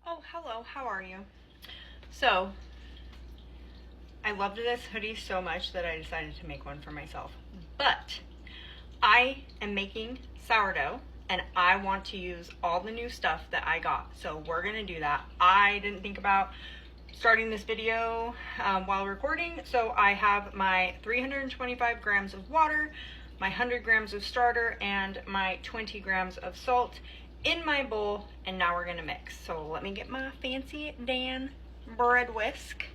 Oh, hello, how are you? So, I loved this hoodie so much that I decided to make one for myself. But, I am making sourdough, and I want to use all the new stuff that I got. So, we're gonna do that. I didn't think about starting this video while recording, so I have my 325 grams of water, my 100 grams of starter, and my 20 grams of salt in my bowl, and now we're gonna mix. So let me get my fancy Dan bread whisk.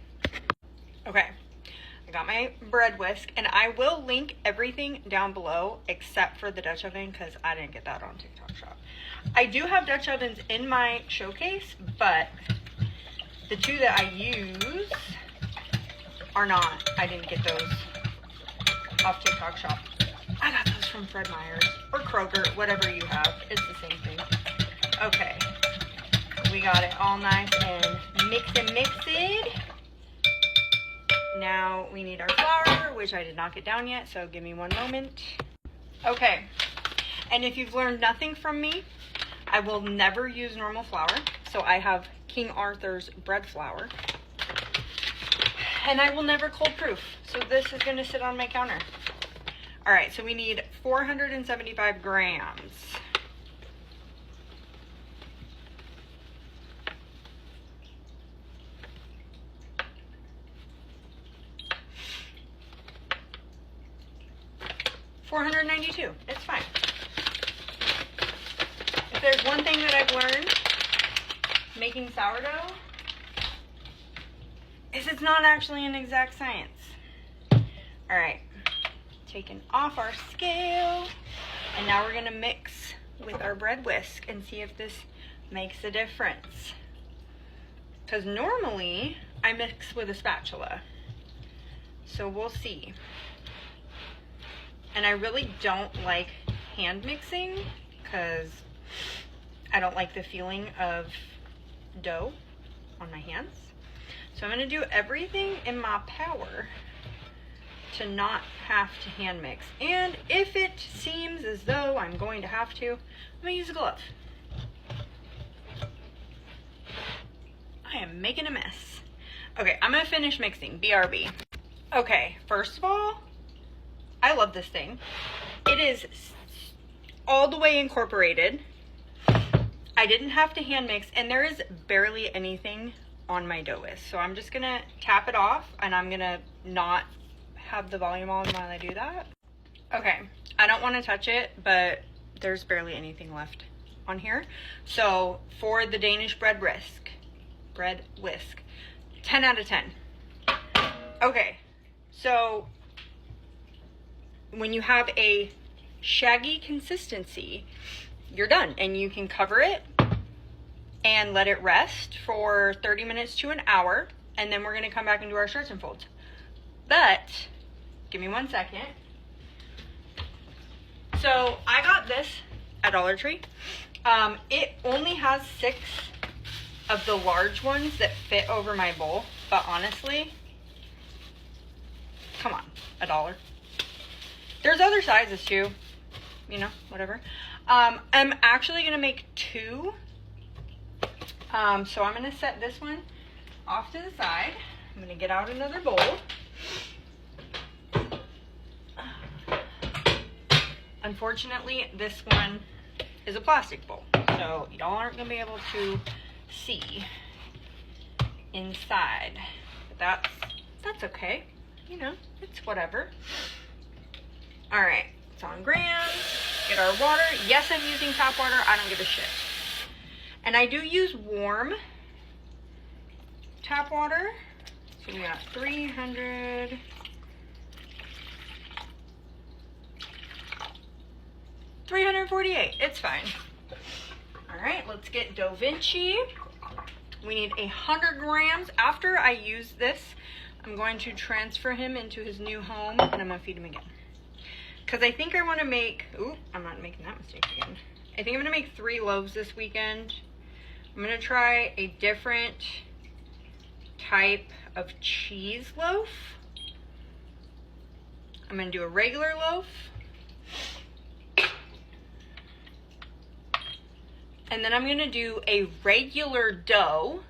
Okay, I got my bread whisk, and I will link everything down below except for the Dutch oven because I didn't get that on TikTok Shop. I do have Dutch ovens in my showcase, but the two that I use are not. I didn't get those off TikTok Shop. I got those from Fred Meyer's or Kroger, whatever you have. It's the same thing. Okay, we got it all nice and mixed. Now we need our flour, which I did not get down yet, so give me one moment. Okay, and if you've learned nothing from me, I will never use normal flour. So I have King Arthur's bread flour. And I will never cold proof. So this is gonna sit on my counter. All right, so we need 475 grams. $492, it's fine. If there's one thing that I've learned making sourdough, is it's not actually an exact science. All right, taking off our scale, and now we're gonna mix with our bread whisk and see if this makes a difference. Because normally I mix with a spatula, so we'll see. And I really don't like hand mixing because I don't like the feeling of dough on my hands. So I'm gonna do everything in my power to not have to hand mix. And if it seems as though I'm going to have to, I'm gonna use a glove. I am making a mess. Okay, I'm gonna finish mixing, BRB. Okay, first of all, I love this thing. It is all the way incorporated. I didn't have to hand mix, and there is barely anything on my dough whisk. So I'm just gonna tap it off, and I'm gonna not have the volume on while I do that. Okay, I don't want to touch it, but there's barely anything left on here. So for the Danish bread whisk, 10 out of 10. Okay, so when you have a shaggy consistency, you're done, and you can cover it and let it rest for 30 minutes to an hour, and then we're going to come back and do our stretch and folds. But give me 1 second. So I got this at Dollar Tree. It only has 6 of the large ones that fit over my bowl, but honestly, come on, $1. There's other sizes too, you know, whatever. I'm actually gonna make 2. So I'm gonna set this one off to the side. I'm gonna get out another bowl. Unfortunately, this one is a plastic bowl, so y'all aren't gonna be able to see inside. But that's okay. You know, it's whatever. All right, it's on grams. Get our water. Yes, I'm using tap water. I don't give a shit. And I do use warm tap water. So we got 348. It's fine. All right, let's get DoughVinchi. We need 100 grams. After I use this, I'm going to transfer him into his new home, and I'm gonna feed him again. Because I think I want to make, ooh, I'm not making that mistake again. I think I'm going to make 3 loaves this weekend. I'm going to try a different type of cheese loaf. I'm going to do a regular loaf. And then I'm going to do a regular dough.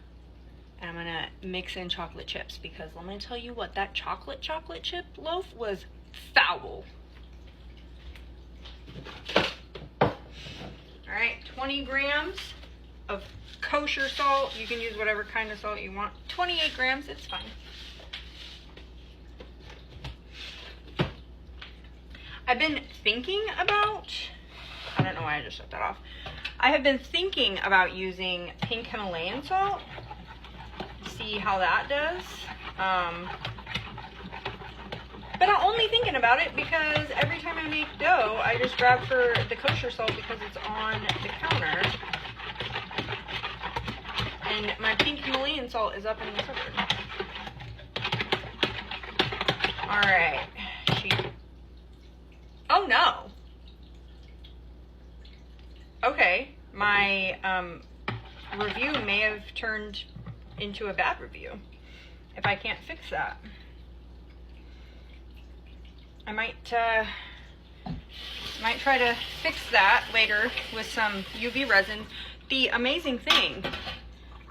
And I'm going to mix in chocolate chips because let me tell you what, that chocolate chip loaf was foul. Alright, 20 grams of kosher salt. You can use whatever kind of salt you want. 28 grams, it's fine. I've been thinking about, I don't know why I just shut that off. I have been thinking about using pink Himalayan salt. See how that does. But I'm only thinking about it because every time I make dough, I just grab for the kosher salt because it's on the counter. And my pink Himalayan salt is up in the cupboard. Alright. Oh no. Okay. My review may have turned into a bad review if I can't fix that. I might try to fix that later with some UV resin. The amazing thing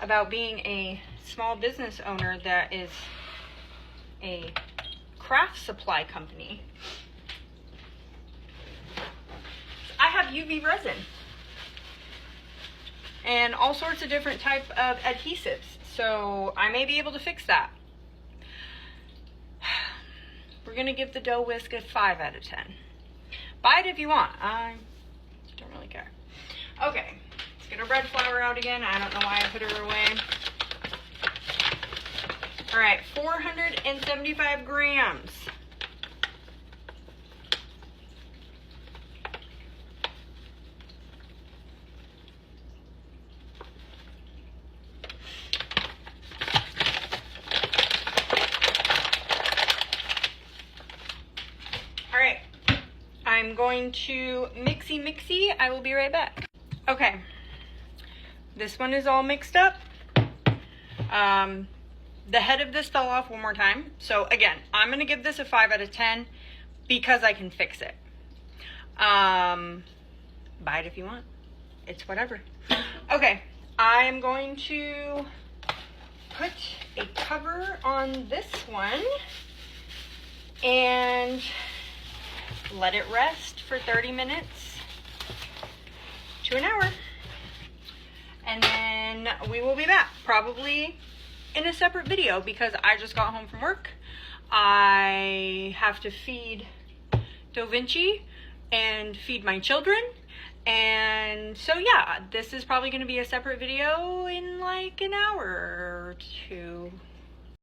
about being a small business owner that is a craft supply company, I have UV resin and all sorts of different type of adhesives. So I may be able to fix that. We're going to give the dough whisk a 5 out of 10. Buy it if you want. I don't really care. Okay, let's get our bread flour out again. I don't know why I put her away. All right, 475 grams. I'm going to mixy. I will be right back. Okay, this one is all mixed up. The head of this fell off one more time. So again, I'm going to give this a 5 out of 10 because I can fix it. Buy it if you want. It's whatever. Okay, I'm going to put a cover on this one and let it rest for 30 minutes to an hour. And then we will be back, probably in a separate video because I just got home from work. I have to feed DoughVinchi and feed my children. And so yeah, this is probably going to be a separate video in like an hour or two.